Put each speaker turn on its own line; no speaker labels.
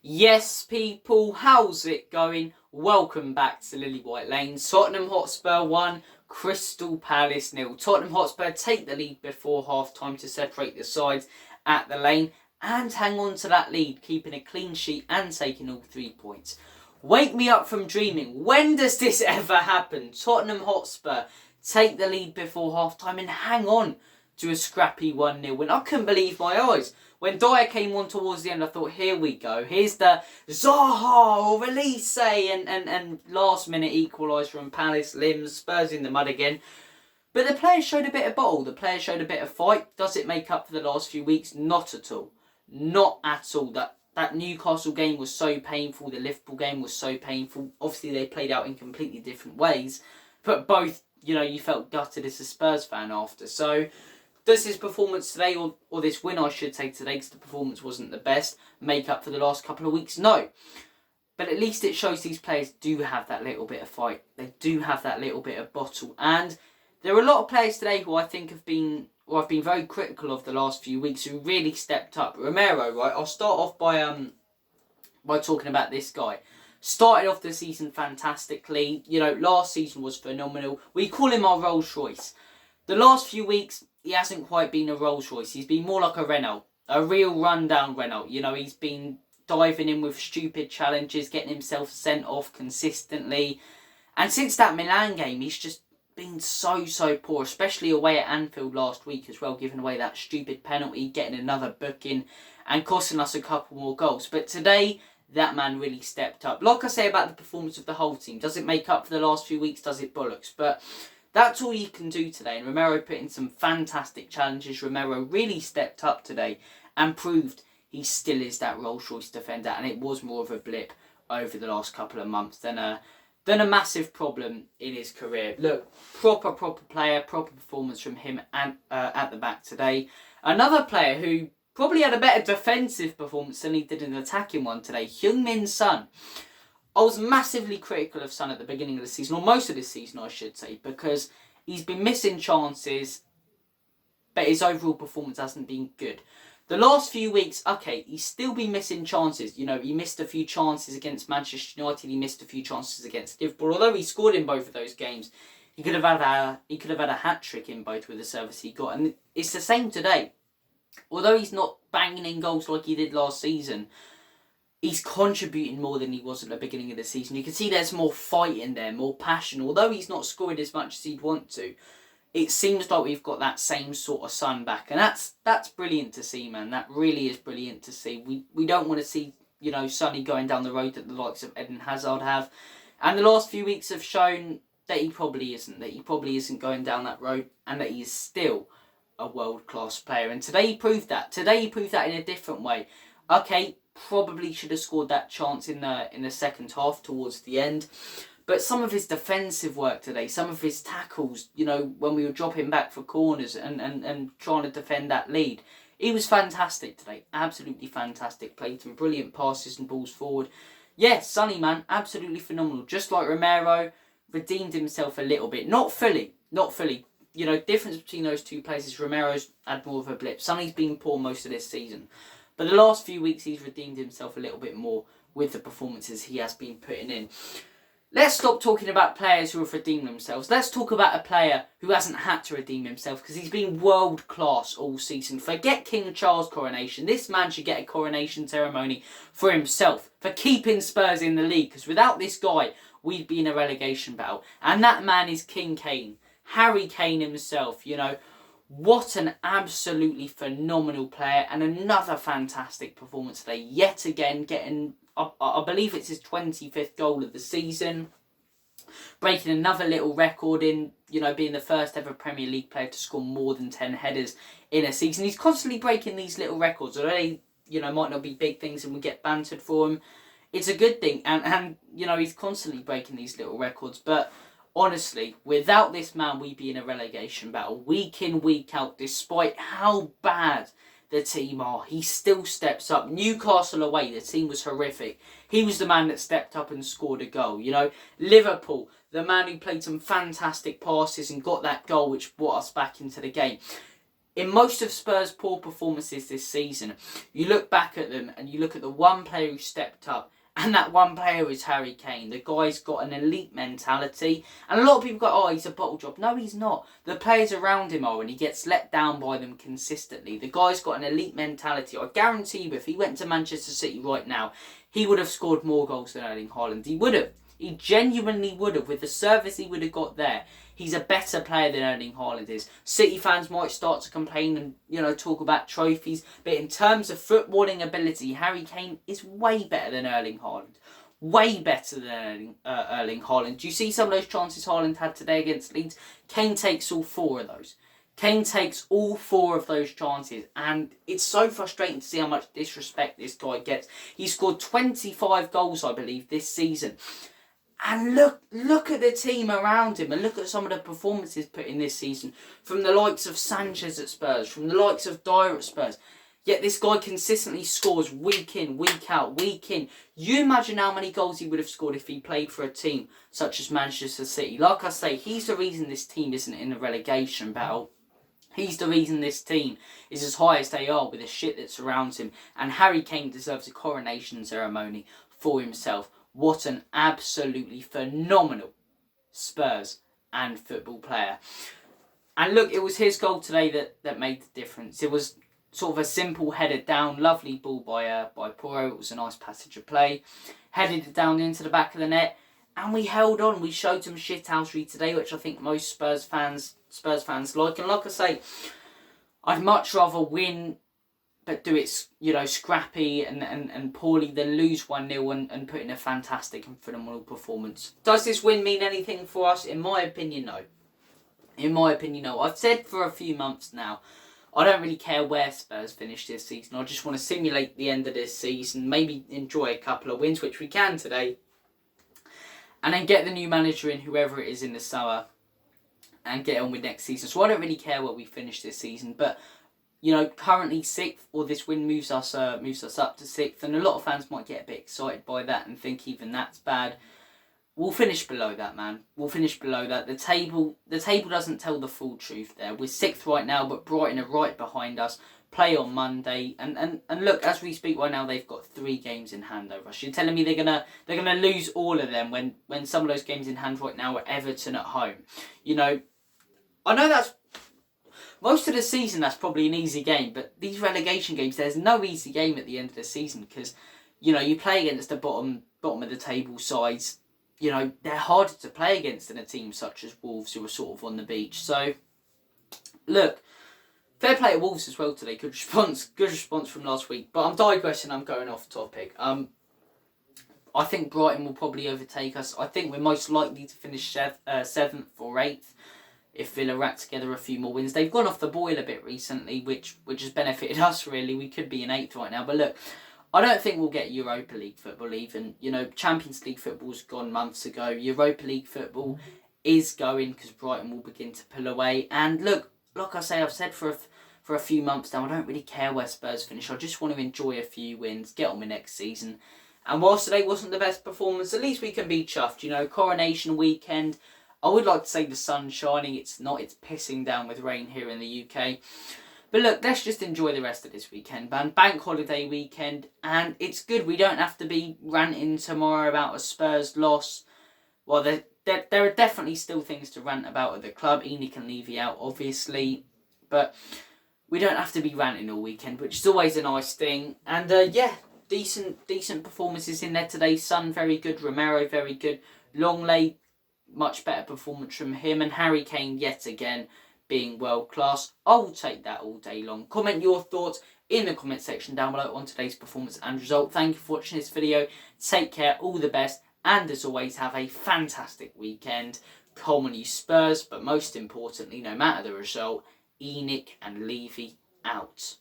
Yes, people, how's it going? Welcome back to Lily White Lane. Tottenham Hotspur 1, Crystal Palace 0. Tottenham Hotspur take the lead before half-time to separate the sides at the lane and hang on to that lead, keeping a clean sheet and taking all 3 points. Wake me up from dreaming. When does this ever happen? Tottenham Hotspur take the lead before half-time and hang on to a scrappy 1-0 win. I couldn't believe my eyes. When Dyer came on towards the end, I thought, here we go. Here's the Zaha or Release and last-minute equaliser from Palace. Limbs, Spurs in the mud again. But the players showed a bit of bottle. The players showed a bit of fight. Does it make up for the last few weeks? Not at all. Not at all. That Newcastle game was so painful. The Liverpool game was so painful. Obviously, they played out in completely different ways. But both, you felt gutted as a Spurs fan after. So, does his performance today, or this win I should say today, because the performance wasn't the best, make up for the last couple of weeks? No. But at least it shows these players do have that little bit of fight. They do have that little bit of bottle. And there are a lot of players today who I think I've been very critical of the last few weeks who really stepped up. Romero, right? I'll start off by talking about this guy. Started off the season fantastically. Last season was phenomenal. We call him our Rolls Royce. The last few weeks, he hasn't quite been a Rolls Royce. He's been more like a Renault. A real rundown Renault. He's been diving in with stupid challenges, getting himself sent off consistently. And since that Milan game, he's just been so poor, especially away at Anfield last week as well, giving away that stupid penalty, getting another booking and costing us a couple more goals. But today, that man really stepped up. Like I say about the performance of the whole team, does it make up for the last few weeks? Does it? Bollocks. But that's all you can do today. And Romero put in some fantastic challenges. Romero really stepped up today and proved he still is that Rolls Royce defender. And it was more of a blip over the last couple of months than a massive problem in his career. Look, proper player, proper performance from him and at the back today. Another player who probably had a better defensive performance than he did an attacking one today, Heung-min Son. I was massively critical of Son at the beginning of the season, or most of this season I should say, because he's been missing chances, but his overall performance hasn't been good. The last few weeks, okay, he's still been missing chances. He missed a few chances against Manchester United, he missed a few chances against Liverpool. Although he scored in both of those games, he could have had a hat-trick in both with the service he got. And it's the same today. Although he's not banging in goals like he did last season, he's contributing more than he was at the beginning of the season. You can see there's more fight in there, more passion. Although he's not scoring as much as he'd want to, it seems like we've got that same sort of Son back. And that's brilliant to see, man. That really is brilliant to see. We don't want to see, Sonny going down the road that the likes of Eden Hazard have. And the last few weeks have shown that he probably isn't. That he probably isn't going down that road. And that he is still a world-class player. And today he proved that. Today he proved that in a different way. Okay, probably should have scored that chance in the second half towards the end. But some of his defensive work today, some of his tackles, when we were dropping back for corners and trying to defend that lead, he was fantastic today. Absolutely fantastic. Played some brilliant passes and balls forward. Yeah, Sonny, man, absolutely phenomenal. Just like Romero, redeemed himself a little bit. Not fully. Difference between those two players is Romero's had more of a blip. Sonny's been poor most of this season. But the last few weeks he's redeemed himself a little bit more with the performances he has been putting in. Let's stop talking about players who have redeemed themselves. Let's talk about a player who hasn't had to redeem himself because he's been world class all season. Forget King Charles' coronation. This man should get a coronation ceremony for himself for keeping Spurs in the league, because without this guy we'd be in a relegation battle. And that man is King Kane. Harry Kane himself, What an absolutely phenomenal player, and another fantastic performance today. Yet again, getting, I believe it's his 25th goal of the season. Breaking another little record in, being the first ever Premier League player to score more than 10 headers in a season. He's constantly breaking these little records. Although they, might not be big things and we get bantered for him, it's a good thing. And he's constantly breaking these little records. But honestly, without this man, we'd be in a relegation battle week in, week out. Despite how bad the team are, he still steps up. Newcastle away, the team was horrific. He was the man that stepped up and scored a goal. Liverpool, the man who played some fantastic passes and got that goal which brought us back into the game. in most of Spurs' poor performances this season, you look back at them and you look at the one player who stepped up, and that one player is Harry Kane. The guy's got an elite mentality, and a lot of people go, oh, he's a bottle job. No, he's not. The players around him are, and he gets let down by them consistently. The guy's got an elite mentality. I guarantee you, if he went to Manchester City right now, he would have scored more goals than Erling Haaland. He would have. He genuinely would have. With the service he would have got there, he's a better player than Erling Haaland is. City fans might start to complain and, talk about trophies, but in terms of footballing ability, Harry Kane is way better than Erling Haaland. Way better than Erling Haaland. Do you see some of those chances Haaland had today against Leeds? Kane takes all 4 of those. Kane takes all 4 of those chances, and it's so frustrating to see how much disrespect this guy gets. He scored 25 goals, I believe, this season. And look at the team around him, and look at some of the performances put in this season from the likes of Sanchez at Spurs, from the likes of Dyer at Spurs. Yet this guy consistently scores week in, week out, week in. You imagine how many goals he would have scored if he played for a team such as Manchester City. Like I say, he's the reason this team isn't in a relegation battle. He's the reason this team is as high as they are with the shit that surrounds him. And Harry Kane deserves a coronation ceremony for himself. What an absolutely phenomenal Spurs and football player. And look, it was his goal today that made the difference. It was sort of a simple headed down, lovely ball by Porro. It was a nice passage of play. Headed it down into the back of the net. And we held on. We showed some shithousery today, which I think most Spurs fans like. And like I say, I'd much rather win but do it, scrappy and poorly than lose 1-0 and put in a fantastic and phenomenal performance. Does this win mean anything for us? In my opinion, no. In my opinion, no. I've said for a few months now, I don't really care where Spurs finish this season. I just want to simulate the end of this season, maybe enjoy a couple of wins, which we can today, and then get the new manager in, whoever it is, in the summer, and get on with next season. So I don't really care where we finish this season, but currently 6th, or this win moves us up to 6th, and a lot of fans might get a bit excited by that and think even that's bad. We'll finish below that, man. We'll finish below that. The table doesn't tell the full truth there. We're 6th right now, but Brighton are right behind us. Play on Monday, and look, as we speak right now, they've got 3 games in hand over us. You're telling me they're gonna lose all of them when some of those games in hand right now are Everton at home. I know that's most of the season, that's probably an easy game, but these relegation games, there's no easy game at the end of the season because, you play against the bottom of the table sides. They're harder to play against than a team such as Wolves, who are sort of on the beach. So, look, fair play to Wolves as well today. Good response from last week. But I'm digressing. I'm going off topic. I think Brighton will probably overtake us. I think we're most likely to finish 7th or 8th. If Villa rack together a few more wins. They've gone off the boil a bit recently, which has benefited us, really. We could be in 8th right now. But look, I don't think we'll get Europa League football even. Champions League football's gone months ago. Europa League football is going because Brighton will begin to pull away. And look, like I say, I've said for a few months now, I don't really care where Spurs finish. I just want to enjoy a few wins, get on with next season. And whilst today wasn't the best performance, at least we can be chuffed. Coronation weekend. I would like to say the sun's shining. It's not. It's pissing down with rain here in the UK. But look, let's just enjoy the rest of this weekend, man. Bank holiday weekend, and it's good. We don't have to be ranting tomorrow about a Spurs loss. Well, there are definitely still things to rant about at the club. ENIC and Levy out, obviously. But we don't have to be ranting all weekend, which is always a nice thing. And, decent performances in there today. Son, very good. Romero, very good. Longley, much better performance from him. And Harry Kane, yet again, being world class. I'll take that all day long. Comment your thoughts in the comment section down below on today's performance and result. Thank you for watching this video. Take care, all the best, and as always, have a fantastic weekend. Come on, you Spurs, but most importantly, no matter the result, ENIC and Levy out.